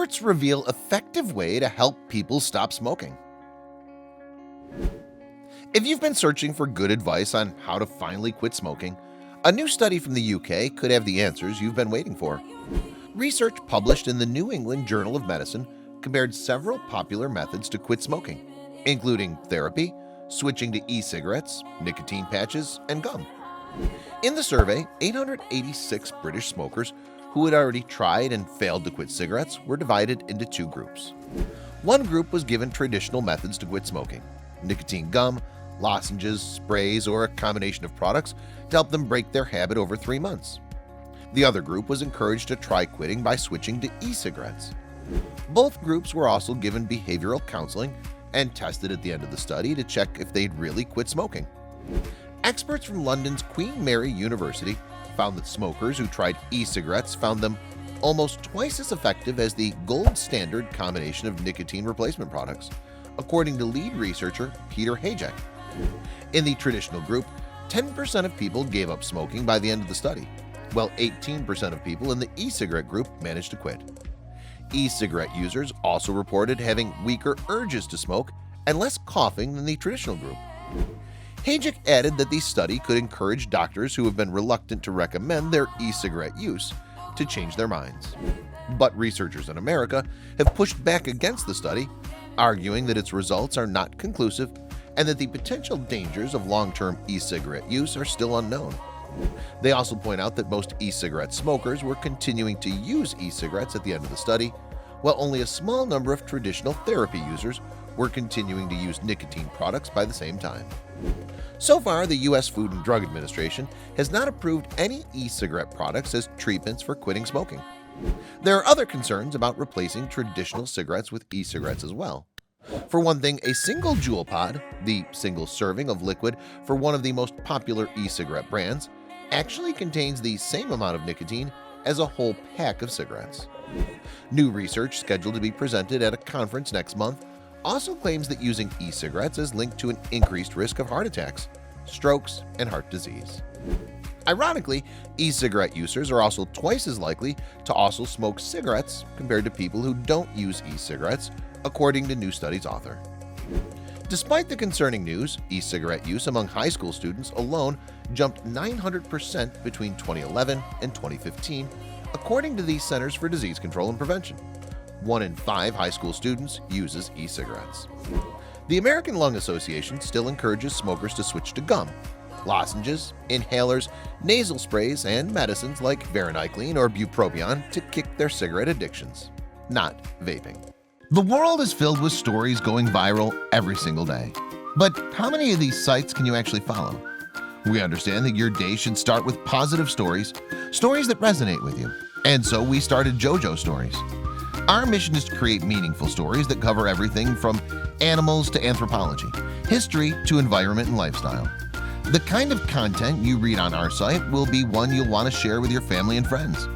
experts reveal effective way to help people stop smoking. If you've been searching for good advice on how to finally quit smoking, a new study from the UK could have the answers you've been waiting for. Research published in the New England Journal of Medicine compared several popular methods to quit smoking, including therapy, switching to e-cigarettes, nicotine patches, and gum. In the survey, 886 British smokers who had already tried and failed to quit cigarettes were divided into two groups. One group was given traditional methods to quit smoking: nicotine gum, lozenges, sprays, or a combination of products to help them break their habit over 3 months. The other group was encouraged to try quitting by switching to e-cigarettes. Both groups were also given behavioral counseling and tested at the end of the study to check if they'd really quit smoking. Experts from London's Queen Mary University found that smokers who tried e-cigarettes found them almost twice as effective as the gold standard combination of nicotine replacement products, according to lead researcher Peter Hajek. In the traditional group, 10% of people gave up smoking by the end of the study, while 18% of people in the e-cigarette group managed to quit. E-cigarette users also reported having weaker urges to smoke and less coughing than the traditional group. Hajek added that the study could encourage doctors who have been reluctant to recommend their e-cigarette use to change their minds. But researchers in America have pushed back against the study, arguing that its results are not conclusive and that the potential dangers of long-term e-cigarette use are still unknown. They also point out that most e-cigarette smokers were continuing to use e-cigarettes at the end of the study, while only a small number of traditional therapy users were continuing to use nicotine products by the same time. So far, the U.S. Food and Drug Administration has not approved any e-cigarette products as treatments for quitting smoking. There are other concerns about replacing traditional cigarettes with e-cigarettes as well. For one thing, a single Juul pod, the single serving of liquid for one of the most popular e-cigarette brands, actually contains the same amount of nicotine as a whole pack of cigarettes. New research scheduled to be presented at a conference next month also claims that using e-cigarettes is linked to an increased risk of heart attacks, strokes, and heart disease. Ironically, e-cigarette users are also twice as likely to also smoke cigarettes compared to people who don't use e-cigarettes, according to new study's author. Despite the concerning news, e-cigarette use among high school students alone jumped 900% between 2011 and 2015, according to the Centers for Disease Control and Prevention. 1 in 5 high school students uses e-cigarettes. The American Lung Association still encourages smokers to switch to gum, lozenges, inhalers, nasal sprays, and medicines like varenicline or bupropion to kick their cigarette addictions, not vaping. The world is filled with stories going viral every single day. But how many of these sites can you actually follow? We understand that your day should start with positive stories that resonate with you. And so we started JoJo Stories. Our mission is to create meaningful stories that cover everything from animals to anthropology, history to environment and lifestyle. The kind of content you read on our site will be one you'll want to share with your family and friends.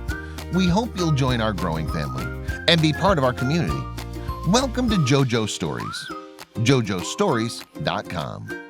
We hope you'll join our growing family and be part of our community. Welcome to JoJo Stories, jojostories.com.